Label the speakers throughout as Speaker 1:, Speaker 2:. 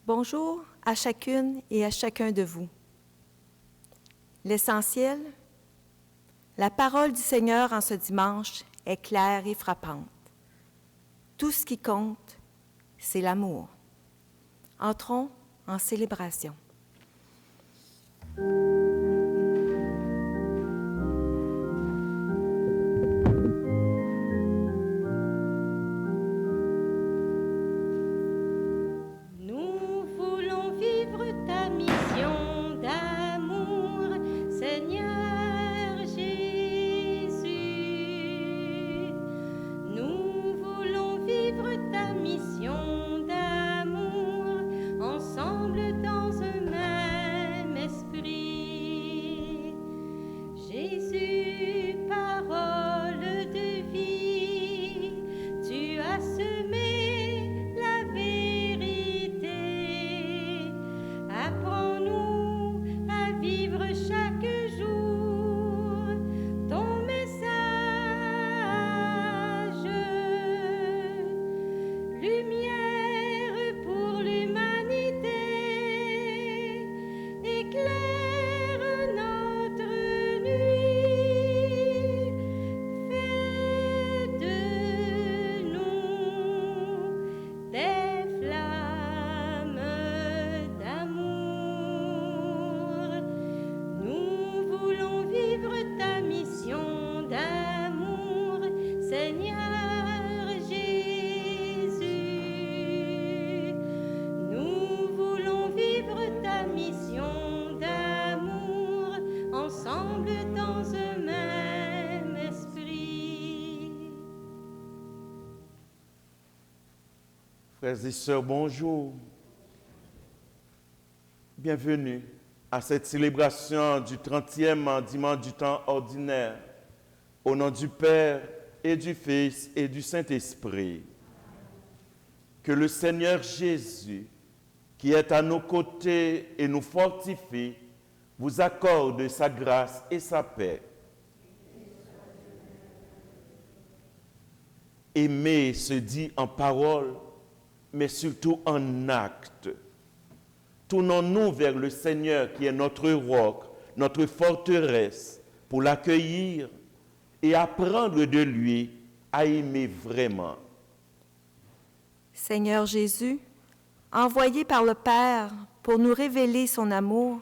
Speaker 1: Bonjour à chacune et à chacun de vous. L'essentiel, la parole du Seigneur en ce dimanche est claire et frappante. Tout ce qui compte, c'est l'amour. Entrons en célébration.
Speaker 2: Frères et sœurs, bonjour. Bienvenue à cette célébration du 30e dimanche du temps ordinaire. Au nom du Père et du Fils et du Saint-Esprit. Que le Seigneur Jésus, qui est à nos côtés et nous fortifie, vous accorde sa grâce et sa paix. Aimer se dit en parole, mais surtout en acte. Tournons-nous vers le Seigneur qui est notre roc, notre forteresse, pour l'accueillir et apprendre de lui à aimer vraiment.
Speaker 1: Seigneur Jésus, envoyé par le Père pour nous révéler son amour,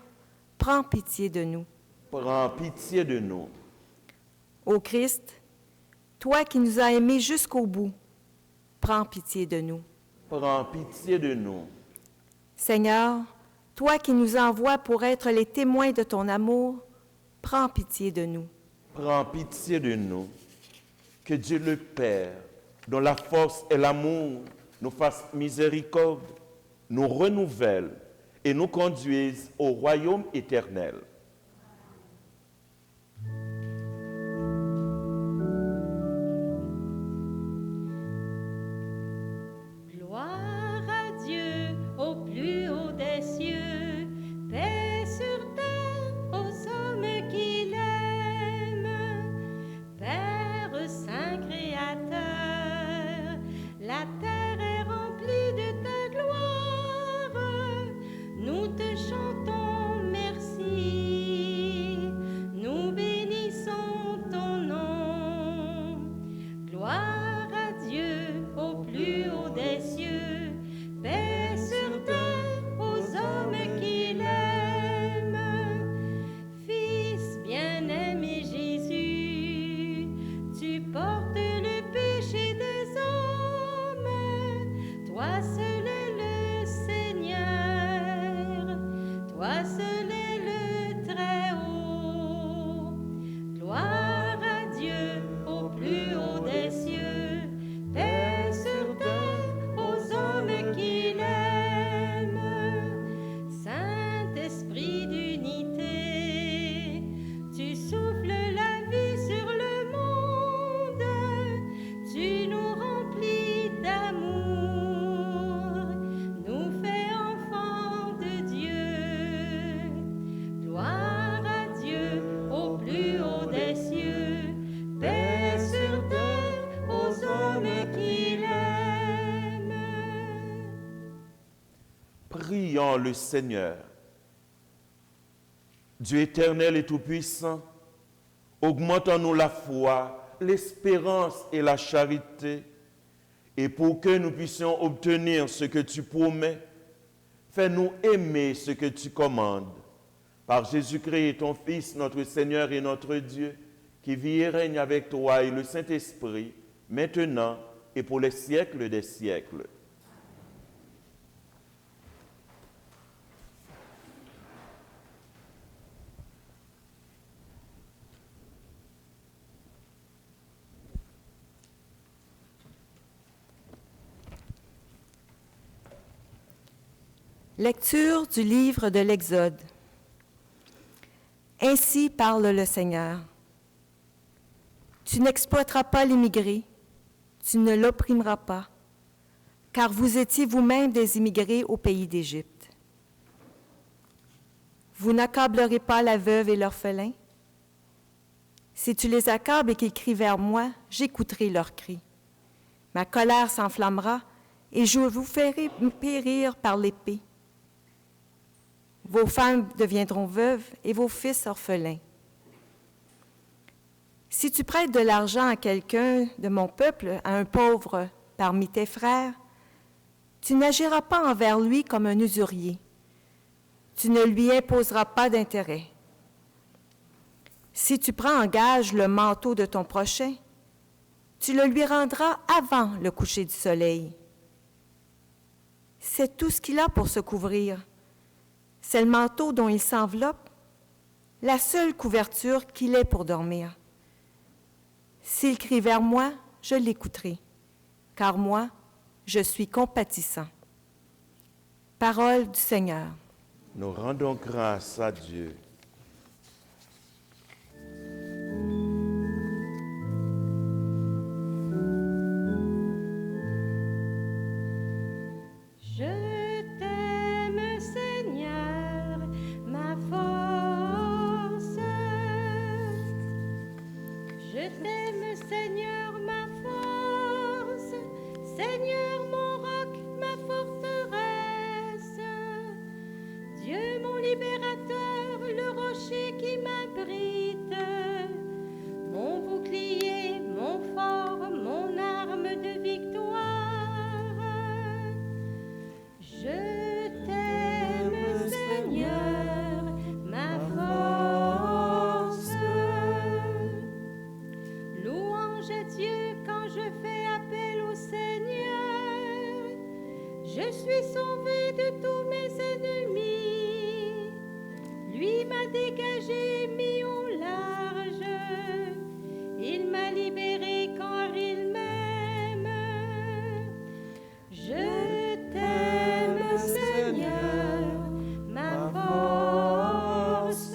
Speaker 1: prends pitié de nous.
Speaker 2: Prends pitié de nous.
Speaker 1: Ô Christ, toi qui nous as aimés jusqu'au bout, prends pitié de nous.
Speaker 2: Prends pitié de nous.
Speaker 1: Seigneur, toi qui nous envoies pour être les témoins de ton amour, prends pitié de nous.
Speaker 2: Prends pitié de nous. Que Dieu le Père, dont la force et l'amour, nous fasse miséricorde, nous renouvelle et nous conduise au royaume éternel. prions le Seigneur. Dieu éternel et tout-puissant, augmente en nous la foi, l'espérance et la charité, et pour que nous puissions obtenir ce que tu promets, fais-nous aimer ce que tu commandes. Par Jésus-Christ, ton Fils, notre Seigneur et notre Dieu, qui vit et règne avec toi et le Saint-Esprit, maintenant et pour les siècles des siècles.
Speaker 1: Lecture du livre de l'Exode. Ainsi parle le Seigneur. Tu n'exploiteras pas l'immigré, tu ne l'opprimeras pas, car vous étiez vous-même des immigrés au pays d'Égypte. Vous n'accablerez pas la veuve et l'orphelin. Si tu les accables et qu'ils crient vers moi, j'écouterai leurs cris. Ma colère s'enflammera et je vous ferai périr par l'épée. Vos femmes deviendront veuves et vos fils orphelins. Si tu prêtes de l'argent à quelqu'un de mon peuple, à un pauvre parmi tes frères, tu n'agiras pas envers lui comme un usurier. Tu ne lui imposeras pas d'intérêt. Si tu prends en gage le manteau de ton prochain, tu le lui rendras avant le coucher du soleil. C'est tout ce qu'il a pour se couvrir. C'est le manteau dont il s'enveloppe, la seule couverture qu'il ait pour dormir. S'il crie vers moi, je l'écouterai, car moi, je suis compatissant. Parole du Seigneur.
Speaker 2: Nous rendons grâce à Dieu.
Speaker 3: Je suis sauvé de tous mes ennemis. Lui m'a dégagé, mis au large. Il m'a libéré car il m'aime. Je t'aime, Seigneur, ma force.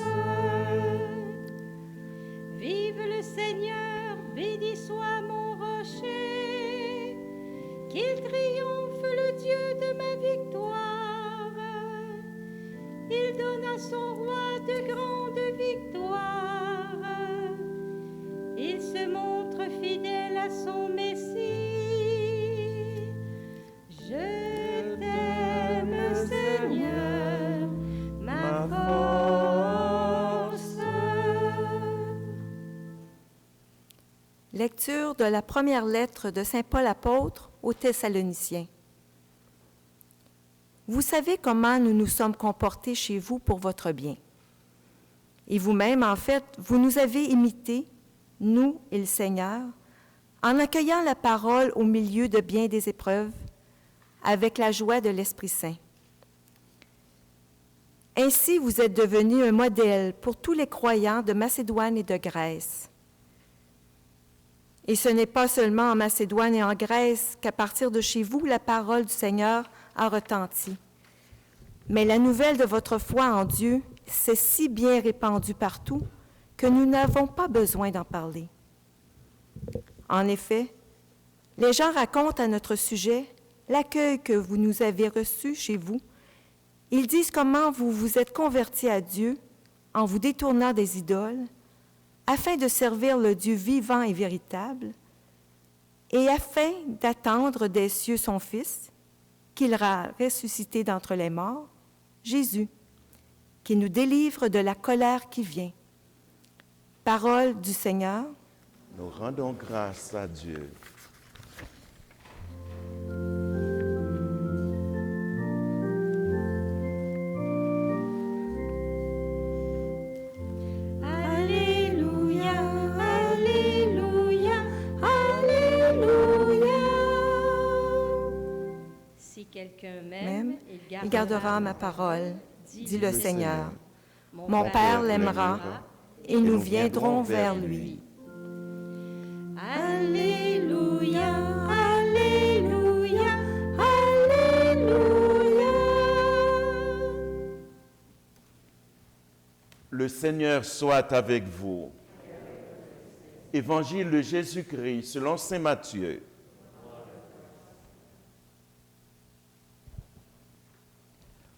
Speaker 3: Vive le Seigneur, béni soit mon rocher. Qu'il triomphe le Dieu de ma victoire. Il donne à son roi de grandes victoires. Il se montre fidèle à son Messie. Je t'aime, Seigneur, ma force.
Speaker 1: Lecture de la première lettre de saint Paul apôtre aux Thessaloniciens. Vous savez comment nous nous sommes comportés chez vous pour votre bien. Et vous-même, en fait, vous nous avez imités, nous et le Seigneur, en accueillant la parole au milieu de bien des épreuves, avec la joie de l'Esprit Saint. Ainsi, vous êtes devenus un modèle pour tous les croyants de Macédoine et de Grèce. Et ce n'est pas seulement en Macédoine et en Grèce qu'à partir de chez vous, la parole du Seigneur a retenti. Mais la nouvelle de votre foi en Dieu s'est si bien répandue partout que nous n'avons pas besoin d'en parler. En effet, les gens racontent à notre sujet l'accueil que vous nous avez reçu chez vous. Ils disent comment vous vous êtes convertis à Dieu en vous détournant des idoles, afin de servir le Dieu vivant et véritable, et afin d'attendre des cieux son Fils, qu'il a ressuscité d'entre les morts, Jésus, qui nous délivre de la colère qui vient. Parole du Seigneur.
Speaker 2: Nous rendons grâce à Dieu.
Speaker 3: Alléluia, Alléluia, Alléluia. Si quelqu'un m'aime,
Speaker 1: Il gardera ma parole, dit le Seigneur.
Speaker 3: Mon
Speaker 1: Mon Père l'aimera, et nous viendrons vers lui.
Speaker 3: Alléluia, Alléluia, Alléluia.
Speaker 2: Le Seigneur soit avec vous. Évangile de Jésus-Christ selon saint Matthieu.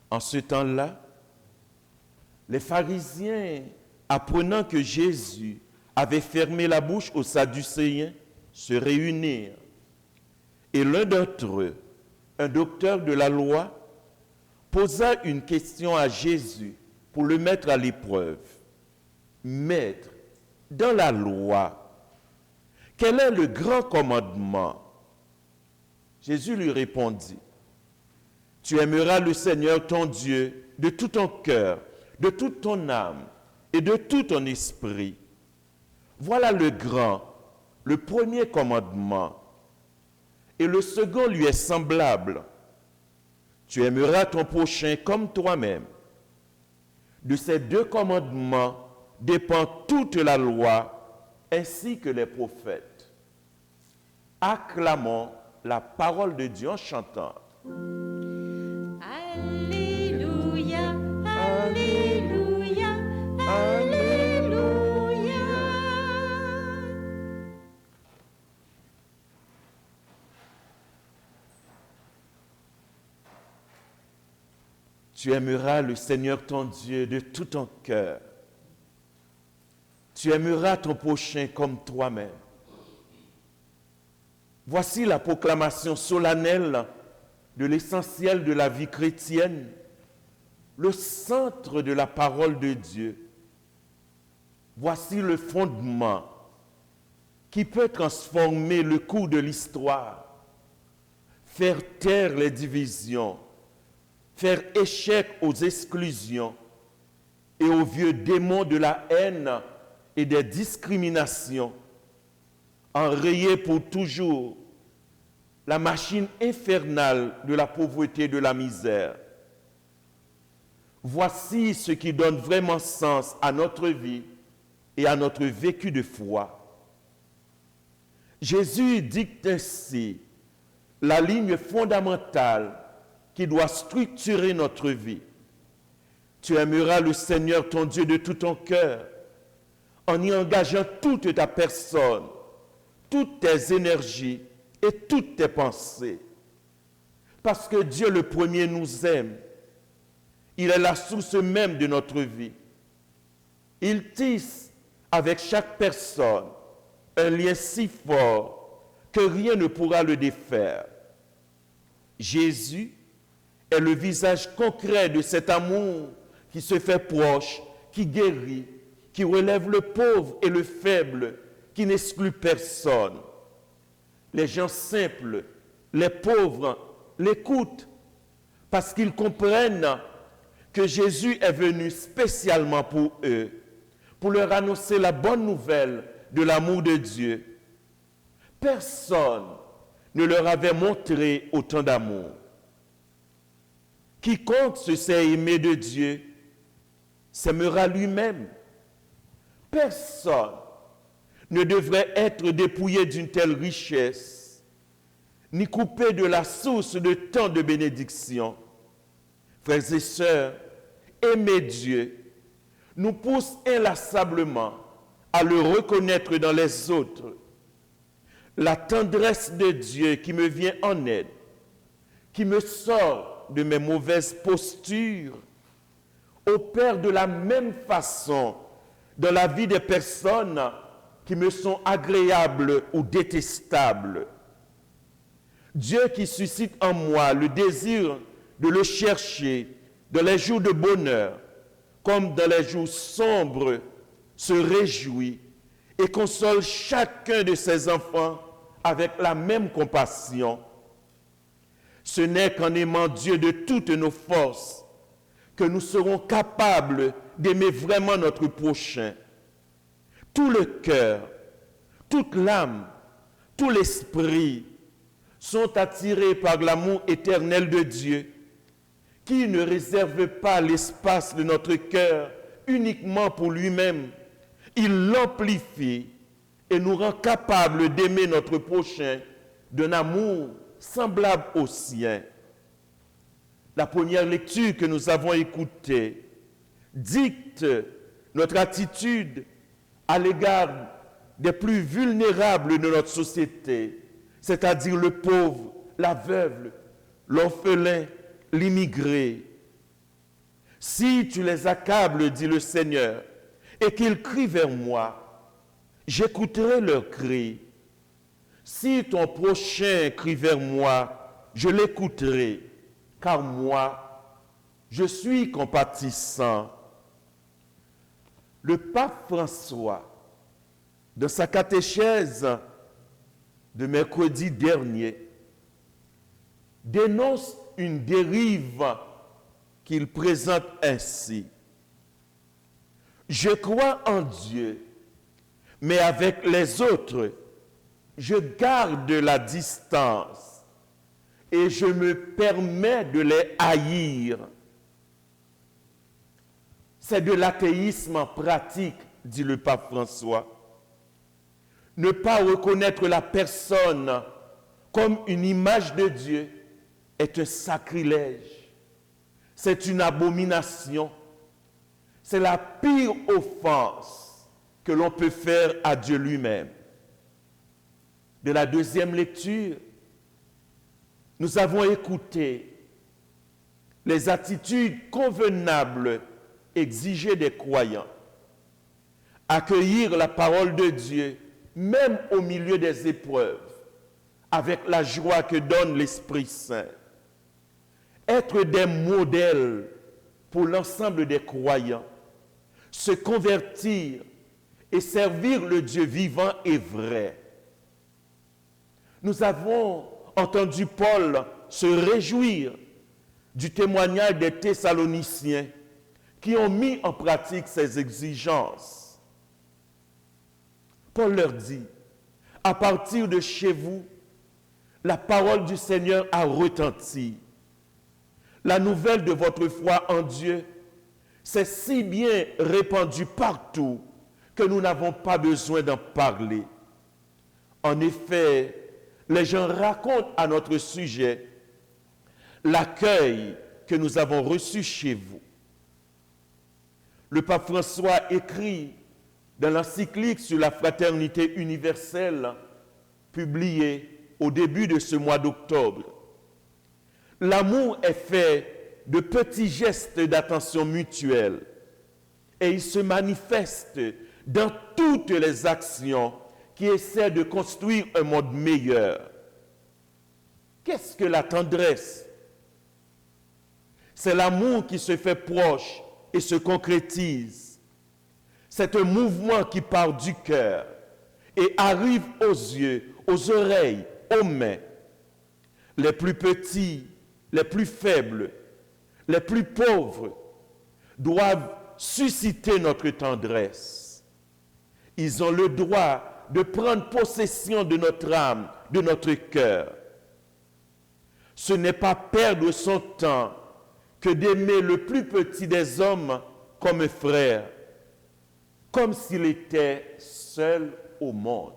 Speaker 2: En ce temps-là, les pharisiens, apprenant que Jésus avait fermé la bouche aux Sadducéens, se réunirent. Et l'un d'entre eux, un docteur de la loi, posa une question à Jésus pour le mettre à l'épreuve. « Maître, dans la loi, quel est le grand commandement ?» Jésus lui répondit, « Tu aimeras le Seigneur ton Dieu de tout ton cœur, de toute ton âme et de tout ton esprit. Voilà le grand, le premier commandement. Et le second lui est semblable. Tu aimeras ton prochain comme toi-même. De ces deux commandements dépend toute la loi ainsi que les prophètes. » Acclamons la parole de Dieu en chantant.
Speaker 3: Alléluia, Alléluia, Alléluia.
Speaker 2: Tu aimeras le Seigneur ton Dieu de tout ton cœur. Tu aimeras ton prochain comme toi-même. Voici la proclamation solennelle de l'essentiel de la vie chrétienne, le centre de la parole de Dieu. Voici le fondement qui peut transformer le cours de l'histoire, faire taire les divisions, faire échec aux exclusions et aux vieux démons de la haine et des discriminations, enrayer pour toujours la machine infernale de la pauvreté et de la misère. Voici ce qui donne vraiment sens à notre vie et à notre vécu de foi. Jésus dicte ainsi la ligne fondamentale qui doit structurer notre vie. Tu aimeras le Seigneur ton Dieu de tout ton cœur, en y engageant toute ta personne, toutes tes énergies et toutes tes pensées. Parce que Dieu le premier nous aime. Il est la source même de notre vie. Il tisse avec chaque personne un lien si fort que rien ne pourra le défaire. Jésus est le visage concret de cet amour qui se fait proche, qui guérit, qui relève le pauvre et le faible, qui n'exclut personne. Les gens simples, les pauvres, l'écoutent parce qu'ils comprennent que Jésus est venu spécialement pour eux, pour leur annoncer la bonne nouvelle de l'amour de Dieu. Personne ne leur avait montré autant d'amour. Quiconque se sait aimé de Dieu s'aimera lui-même. Personne ne devrait être dépouillé d'une telle richesse, ni coupé de la source de tant de bénédictions. Frères et sœurs, aimer Dieu nous pousse inlassablement à le reconnaître dans les autres. La tendresse de Dieu qui me vient en aide, qui me sort de mes mauvaises postures, opère de la même façon dans la vie des personnes qui me sont agréables ou détestables. Dieu qui suscite en moi le désir de le chercher dans les jours de bonheur, comme dans les jours sombres, se réjouit et console chacun de ses enfants avec la même compassion. Ce n'est qu'en aimant Dieu de toutes nos forces que nous serons capables d'aimer vraiment notre prochain. Tout le cœur, toute l'âme, tout l'esprit sont attirés par l'amour éternel de Dieu, qui ne réserve pas l'espace de notre cœur uniquement pour lui-même. Il l'amplifie et nous rend capables d'aimer notre prochain d'un amour semblable au sien. La première lecture que nous avons écoutée dicte notre attitude à l'égard des plus vulnérables de notre société, c'est-à-dire le pauvre, la veuve, l'orphelin, l'immigré. Si tu les accables, dit le Seigneur, et qu'ils crient vers moi, j'écouterai leurs cris. Si ton prochain crie vers moi, je l'écouterai, car moi, je suis compatissant. Le pape François, dans sa catéchèse de mercredi dernier, dénonce une dérive qu'il présente ainsi. Je crois en Dieu, mais avec les autres, je garde la distance et je me permets de les haïr. C'est de l'athéisme pratique, dit le pape François. Ne pas reconnaître la personne comme une image de Dieu est un sacrilège. C'est une abomination. C'est la pire offense que l'on peut faire à Dieu lui-même. De la deuxième lecture, nous avons écouté les attitudes convenables exigées des croyants. Accueillir la parole de Dieu, même au milieu des épreuves, avec la joie que donne l'Esprit Saint. Être des modèles pour l'ensemble des croyants, se convertir et servir le Dieu vivant et vrai. Nous avons entendu Paul se réjouir du témoignage des Thessaloniciens qui ont mis en pratique ces exigences. Paul leur dit, à partir de chez vous, la parole du Seigneur a retenti. La nouvelle de votre foi en Dieu s'est si bien répandue partout que nous n'avons pas besoin d'en parler. En effet, les gens racontent à notre sujet l'accueil que nous avons reçu chez vous. Le pape François écrit dans l'encyclique sur la fraternité universelle, publiée au début de ce mois d'octobre. L'amour est fait de petits gestes d'attention mutuelle et il se manifeste dans toutes les actions qui essaient de construire un monde meilleur. Qu'est-ce que la tendresse? C'est l'amour qui se fait proche et se concrétise. C'est un mouvement qui part du cœur et arrive aux yeux, aux oreilles, aux mains. Les plus petits, les plus faibles, les plus pauvres doivent susciter notre tendresse. Ils ont le droit de prendre possession de notre âme, de notre cœur. Ce n'est pas perdre son temps que d'aimer le plus petit des hommes comme un frère, comme s'il était seul au monde.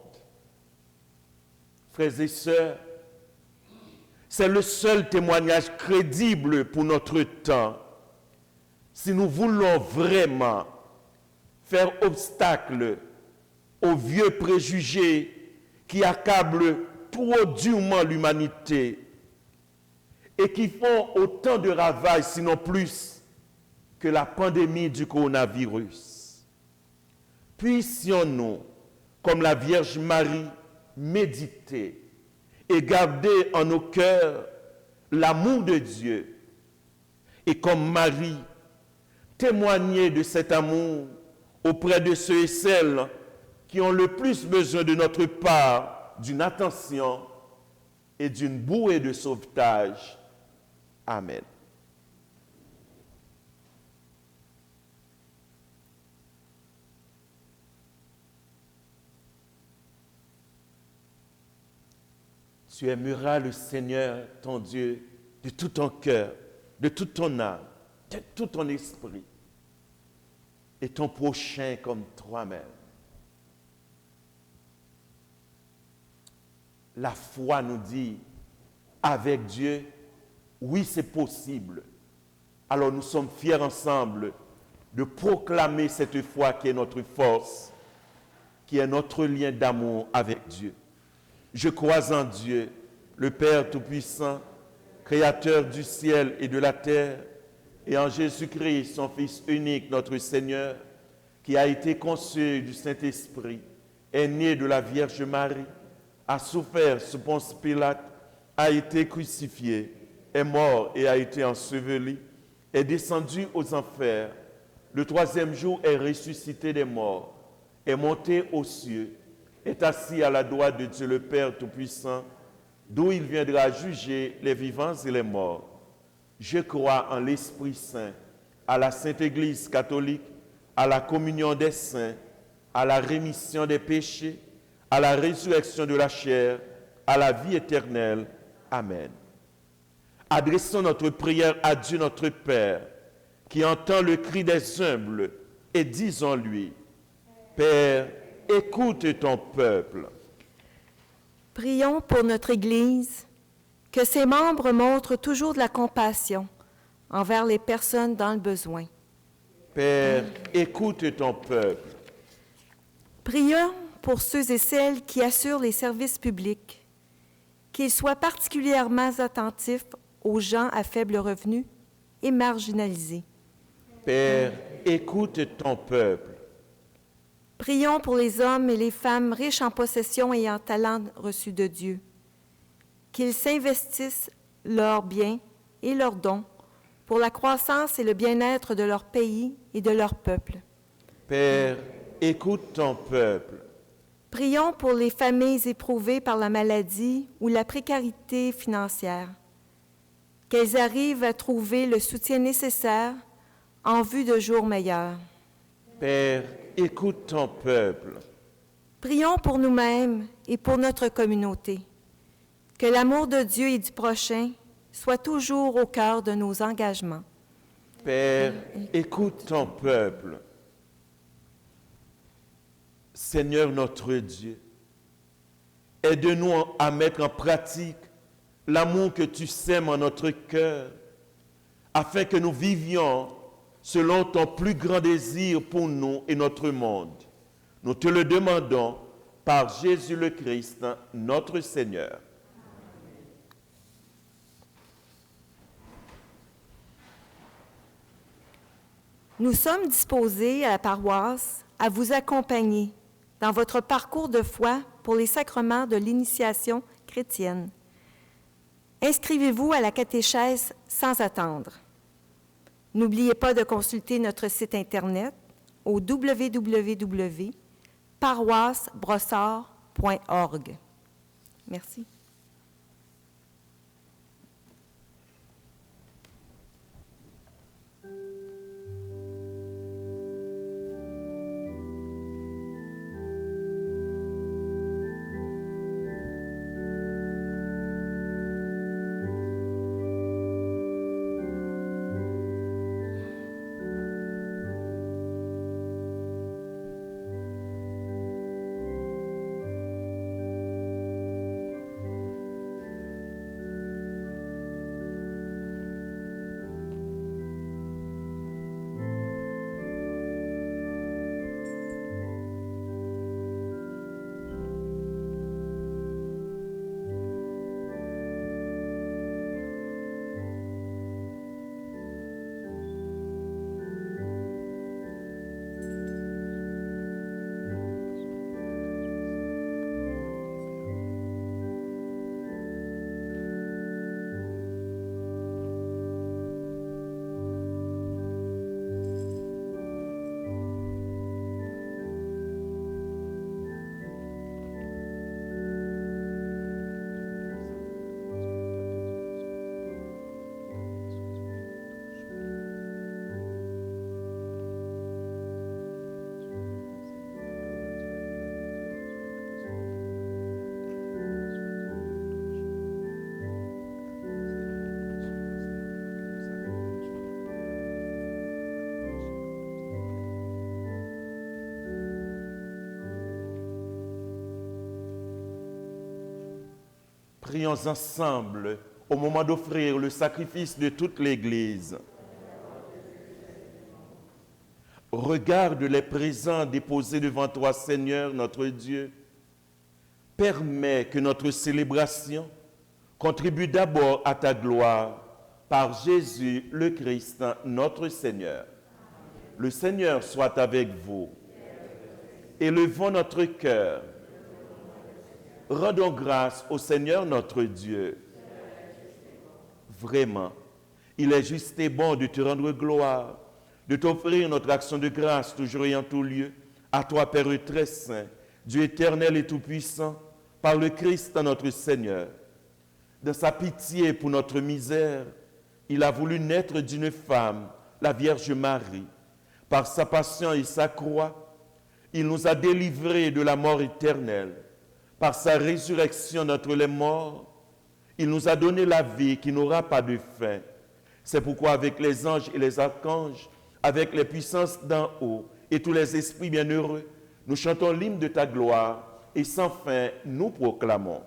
Speaker 2: Frères et sœurs, c'est le seul témoignage crédible pour notre temps. Si nous voulons vraiment faire obstacle aux vieux préjugés qui accablent trop durement l'humanité et qui font autant de ravages, sinon plus, que la pandémie du coronavirus. Puissions-nous, comme la Vierge Marie, méditer et garder en nos cœurs l'amour de Dieu et comme Marie, témoigner de cet amour auprès de ceux et celles qui ont le plus besoin de notre part, d'une attention et d'une bouée de sauvetage. Amen. Tu aimeras le Seigneur, ton Dieu, de tout ton cœur, de toute ton âme, de tout ton esprit, et ton prochain comme toi-même. La foi nous dit, avec Dieu, oui, c'est possible. Alors nous sommes fiers ensemble de proclamer cette foi qui est notre force, qui est notre lien d'amour avec Dieu. Je crois en Dieu, le Père Tout-Puissant, Créateur du ciel et de la terre, et en Jésus-Christ, son Fils unique, notre Seigneur, qui a été conçu du Saint-Esprit, est né de la Vierge Marie, a souffert sous Ponce Pilate, a été crucifié, est mort et a été enseveli, est descendu aux enfers, le troisième jour est ressuscité des morts, est monté aux cieux, est assis à la droite de Dieu le Père Tout-Puissant, d'où il viendra juger les vivants et les morts. Je crois en l'Esprit Saint, à la Sainte Église catholique, à la communion des saints, à la rémission des péchés, à la résurrection de la chair, à la vie éternelle. Amen. Adressons notre prière à Dieu notre Père, qui entend le cri des humbles, et disons-lui, Père, écoute ton peuple.
Speaker 1: Prions pour notre Église, que ses membres montrent toujours de la compassion envers les personnes dans le besoin.
Speaker 2: Père, écoute ton peuple.
Speaker 1: Prions pour ceux et celles qui assurent les services publics, qu'ils soient particulièrement attentifs aux gens à faible revenu et marginalisés.
Speaker 2: Père, écoute ton peuple.
Speaker 1: Prions pour les hommes et les femmes riches en possessions et en talents reçus de Dieu, qu'ils s'investissent leurs biens et leurs dons pour la croissance et le bien-être de leur pays et de leur peuple.
Speaker 2: Père, écoute ton peuple.
Speaker 1: Prions pour les familles éprouvées par la maladie ou la précarité financière, qu'elles arrivent à trouver le soutien nécessaire en vue de jours meilleurs.
Speaker 2: Père, écoute ton peuple.
Speaker 1: Prions pour nous-mêmes et pour notre communauté, que l'amour de Dieu et du prochain soit toujours au cœur de nos engagements.
Speaker 2: Père, écoute ton peuple. Seigneur notre Dieu, aide-nous à mettre en pratique l'amour que tu sèmes en notre cœur, afin que nous vivions selon ton plus grand désir pour nous et notre monde. Nous te le demandons par Jésus le Christ, notre Seigneur.
Speaker 1: Nous sommes disposés à la paroisse à vous accompagner dans votre parcours de foi pour les sacrements de l'initiation chrétienne. Inscrivez-vous à la catéchèse sans attendre. N'oubliez pas de consulter notre site Internet au www.paroissebrossard.org. Merci.
Speaker 2: Prions ensemble au moment d'offrir le sacrifice de toute l'Église. Regarde les présents déposés devant toi, Seigneur notre Dieu. Permets que notre célébration contribue d'abord à ta gloire par Jésus le Christ, notre Seigneur. Le Seigneur soit avec vous. Élevons notre cœur. Rendons grâce au Seigneur notre Dieu. Vraiment, il est juste et bon de te rendre gloire, de t'offrir notre action de grâce toujours et en tout lieu, à toi, Père très saint, Dieu éternel et tout-puissant, par le Christ notre Seigneur. Dans sa pitié pour notre misère, il a voulu naître d'une femme, la Vierge Marie. Par sa passion et sa croix, il nous a délivrés de la mort éternelle. Par sa résurrection d'entre les morts, il nous a donné la vie qui n'aura pas de fin. C'est pourquoi avec les anges et les archanges, avec les puissances d'en haut et tous les esprits bienheureux, nous chantons l'hymne de ta gloire et sans fin nous proclamons.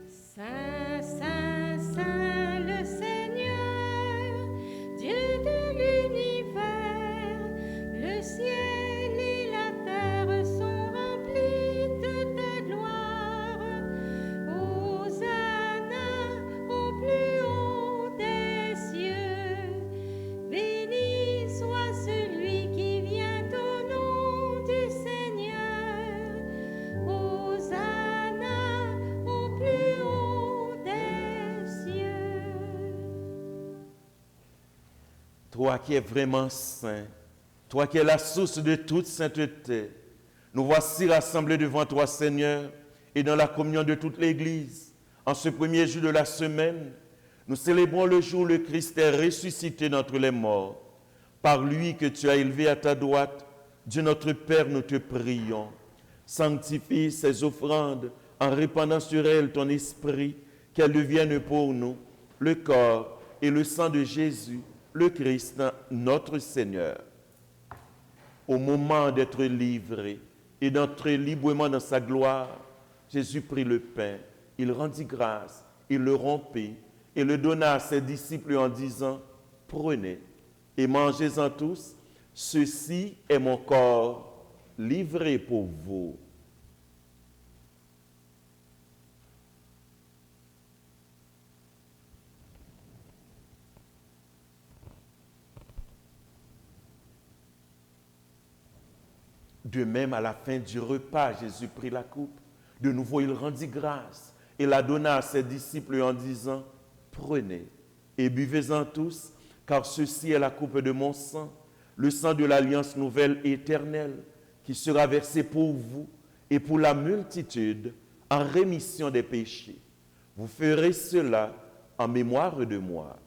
Speaker 3: Saint, Saint, Saint, le Seigneur, Dieu de l'univers, le ciel et la terre sont remplis de ta gloire. Hosanna au plus haut des cieux, béni soit celui qui vient au nom du Seigneur. Hosanna au plus haut des cieux.
Speaker 2: Toi qui es vraiment saint, toi qui es la source de toute sainteté, nous voici rassemblés devant toi, Seigneur, et dans la communion de toute l'Église. En ce premier jour de la semaine, nous célébrons le jour où le Christ est ressuscité d'entre les morts. Par lui que tu as élevé à ta droite, Dieu notre Père, nous te prions. Sanctifie ces offrandes en répandant sur elles ton esprit, qu'elles deviennent pour nous le corps et le sang de Jésus, le Christ, notre Seigneur. Au moment d'être livré et d'entrer librement dans sa gloire, Jésus prit le pain, il rendit grâce, il le rompit et le donna à ses disciples en disant, « Prenez et mangez-en tous, ceci est mon corps livré pour vous. » De même, à la fin du repas, Jésus prit la coupe. De nouveau, il rendit grâce et la donna à ses disciples en disant, « Prenez et buvez-en tous, car ceci est la coupe de mon sang, le sang de l'alliance nouvelle et éternelle, qui sera versé pour vous et pour la multitude en rémission des péchés. Vous ferez cela en mémoire de moi. »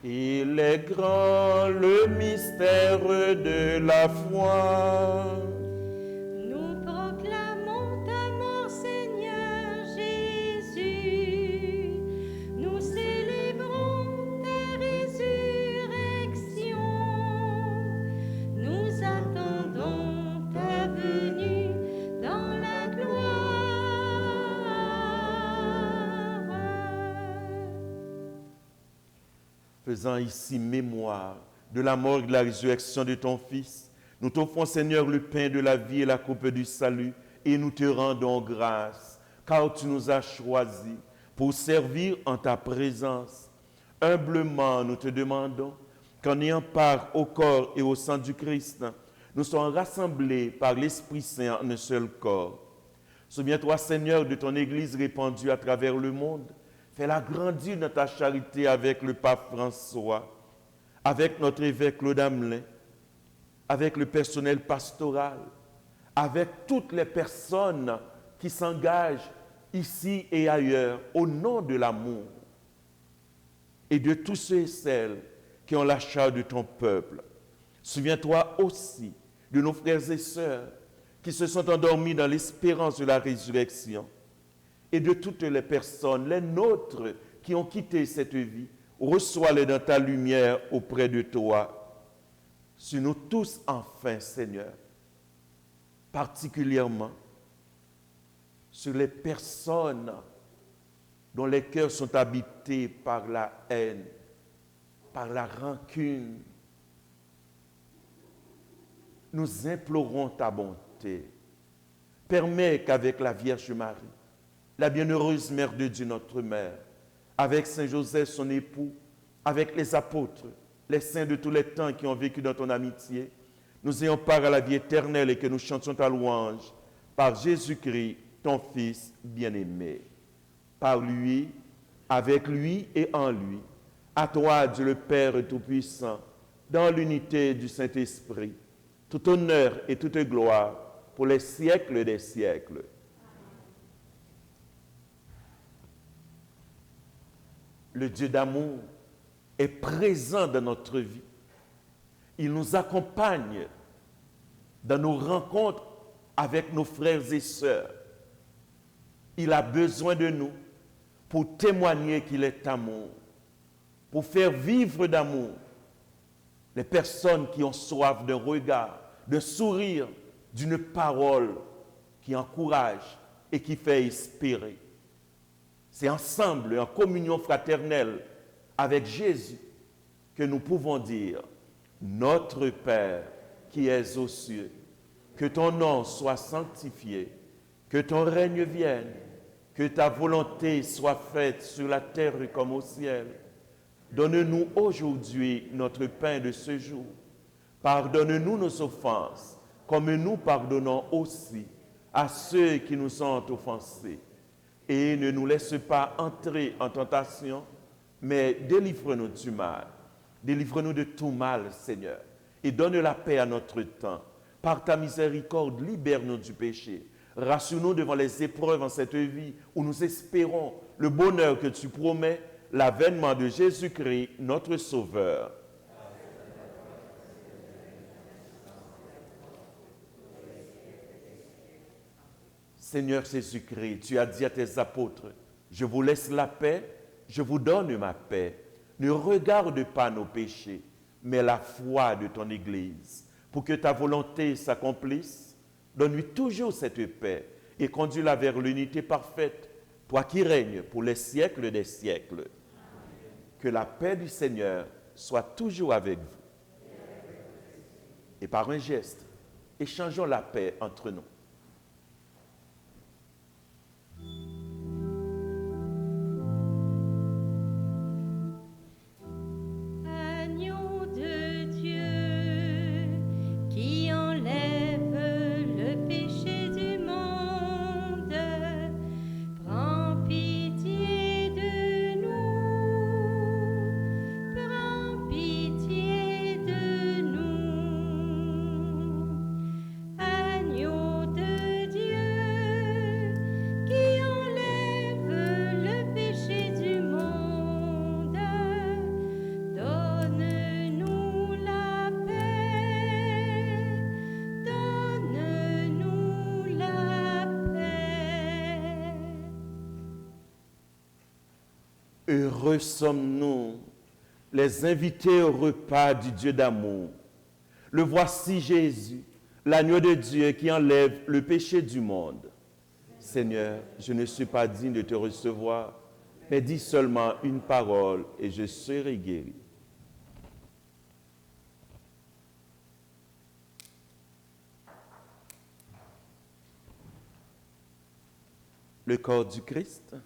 Speaker 2: Il est grand le mystère de la foi.
Speaker 3: Nous proclamons ta mort, Seigneur Jésus. Nous célébrons ta résurrection. Nous attendons ta venue dans la gloire.
Speaker 2: Faisant ici mémoire de la mort et de la résurrection de ton Fils, nous t'offrons, Seigneur, le pain de la vie et la coupe du salut, et nous te rendons grâce, car tu nous as choisis pour servir en ta présence. Humblement, nous te demandons qu'en ayant part au corps et au sang du Christ, nous soyons rassemblés par l'Esprit Saint en un seul corps. Souviens-toi, Seigneur, de ton Église répandue à travers le monde. Fais-la grandir dans ta charité avec le pape François, avec notre évêque Claude Hamelin, avec le personnel pastoral, avec toutes les personnes qui s'engagent ici et ailleurs au nom de l'amour et de tous ceux et celles qui ont la charge de ton peuple. Souviens-toi aussi de nos frères et sœurs qui se sont endormis dans l'espérance de la résurrection, et de toutes les personnes, les nôtres, qui ont quitté cette vie, reçois-les dans ta lumière auprès de toi. Sur nous tous, enfin, Seigneur, particulièrement sur les personnes dont les cœurs sont habités par la haine, par la rancune. Nous implorons ta bonté. Permets qu'avec la Vierge Marie, la bienheureuse Mère de Dieu, notre Mère, avec Saint Joseph, son époux, avec les apôtres, les saints de tous les temps qui ont vécu dans ton amitié, nous ayons part à la vie éternelle et que nous chantions ta louange par Jésus-Christ, ton Fils bien-aimé. Par lui, avec lui et en lui, à toi, Dieu le Père Tout-Puissant, dans l'unité du Saint-Esprit, tout honneur et toute gloire pour les siècles des siècles. Le Dieu d'amour est présent dans notre vie. Il nous accompagne dans nos rencontres avec nos frères et sœurs. Il a besoin de nous pour témoigner qu'il est amour, pour faire vivre d'amour les personnes qui ont soif d'un regard, d'un sourire, d'une parole qui encourage et qui fait espérer. C'est ensemble, en communion fraternelle avec Jésus, que nous pouvons dire « Notre Père qui es aux cieux, que ton nom soit sanctifié, que ton règne vienne, que ta volonté soit faite sur la terre comme au ciel. Donne-nous aujourd'hui notre pain de ce jour. Pardonne-nous nos offenses, comme nous pardonnons aussi à ceux qui nous ont offensés. Et ne nous laisse pas entrer en tentation, mais délivre-nous du mal. Délivre-nous de tout mal, Seigneur, et donne la paix à notre temps. Par ta miséricorde, libère-nous du péché. Rassure-nous devant les épreuves en cette vie où nous espérons le bonheur que tu promets, l'avènement de Jésus-Christ, notre Sauveur. Seigneur Jésus-Christ, tu as dit à tes apôtres, je vous laisse la paix, je vous donne ma paix. Ne regarde pas nos péchés, mais la foi de ton Église. Pour que ta volonté s'accomplisse, donne-lui toujours cette paix et conduis-la vers l'unité parfaite, toi qui règnes pour les siècles des siècles. Que la paix du Seigneur soit toujours avec vous. Et par un geste, échangeons la paix entre nous.
Speaker 3: Agneau de Dieu qui enlève le péché du monde, prends pitié de nous, prends pitié de nous. Agneau de Dieu qui enlève le péché du monde, donne-nous la paix, donne-nous la paix.
Speaker 2: Heureux sommes-nous, les invités au repas du Dieu d'amour. Le voici Jésus, l'agneau de Dieu qui enlève le péché du monde. Seigneur, je ne suis pas digne de te recevoir, mais dis seulement une parole et je serai guéri. Le corps du Christ.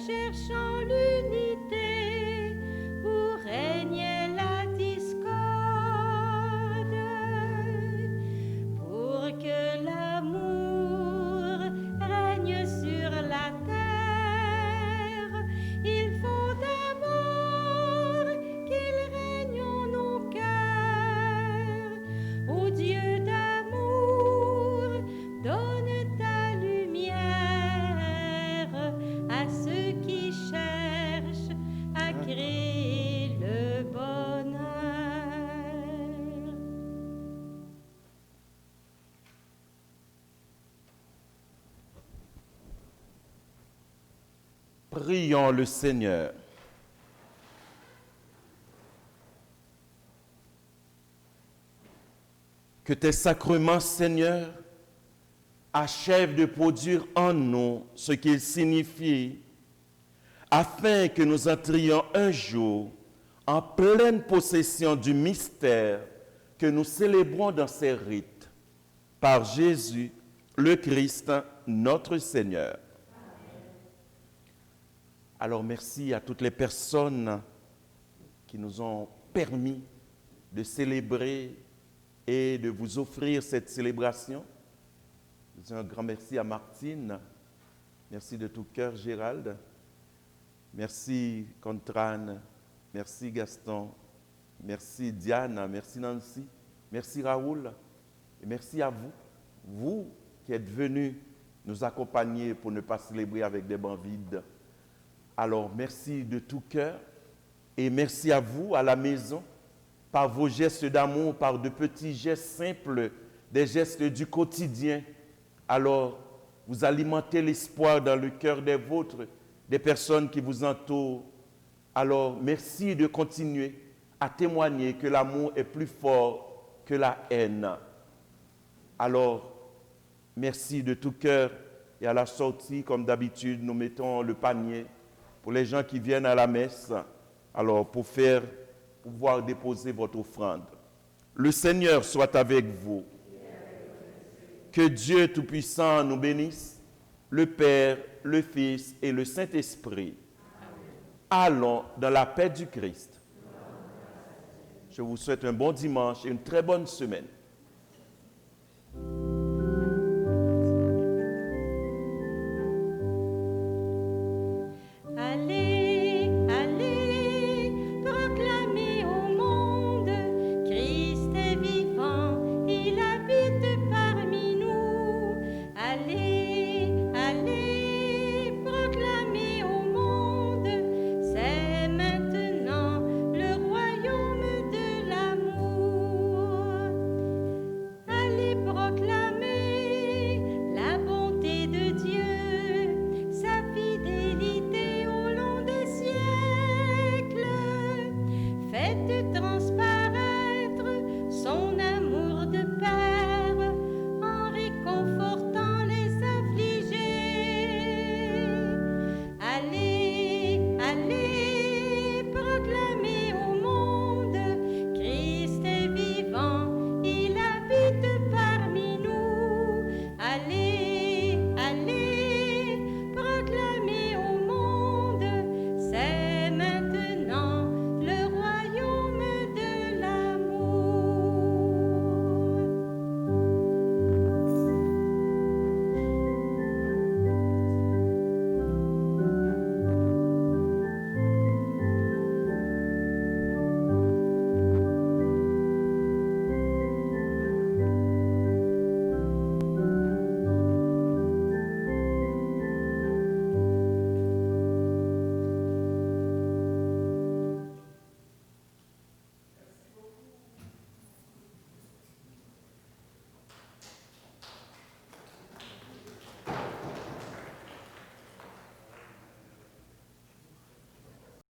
Speaker 3: cherchant l'unité où régnait la discorde, pour que l'amour règne sur la terre. Il faut d'abord qu'il règne en nos cœurs. Ô Dieu d'amour, donne ta lumière à ceux qui cherchent à créer le bonheur.
Speaker 2: Prions le Seigneur. Que tes sacrements, Seigneur, achèvent de produire en nous ce qu'ils signifient, afin que nous entrions un jour en pleine possession du mystère que nous célébrons dans ces rites, par Jésus, le Christ, notre Seigneur. Alors merci à toutes les personnes qui nous ont permis de célébrer et de vous offrir cette célébration. Je dis un grand merci à Martine. Merci de tout cœur, Gérald. Merci, Contrane. Merci, Gaston. Merci, Diane. Merci, Nancy. Merci, Raoul. Et merci à vous, vous qui êtes venus nous accompagner pour ne pas célébrer avec des bancs vides. Alors, merci de tout cœur et merci à vous à la maison, par vos gestes d'amour, par de petits gestes simples, des gestes du quotidien. Alors, vous alimentez l'espoir dans le cœur des vôtres, des personnes qui vous entourent. Alors, merci de continuer à témoigner que l'amour est plus fort que la haine. Alors, merci de tout cœur. Et à la sortie, comme d'habitude, nous mettons le panier pour les gens qui viennent à la messe, alors pour pouvoir déposer votre offrande. Le Seigneur soit avec vous. Que Dieu Tout-Puissant nous bénisse, le Père, le Fils et le Saint-Esprit. Allons dans la paix du Christ. Je vous souhaite un bon dimanche et une très bonne semaine.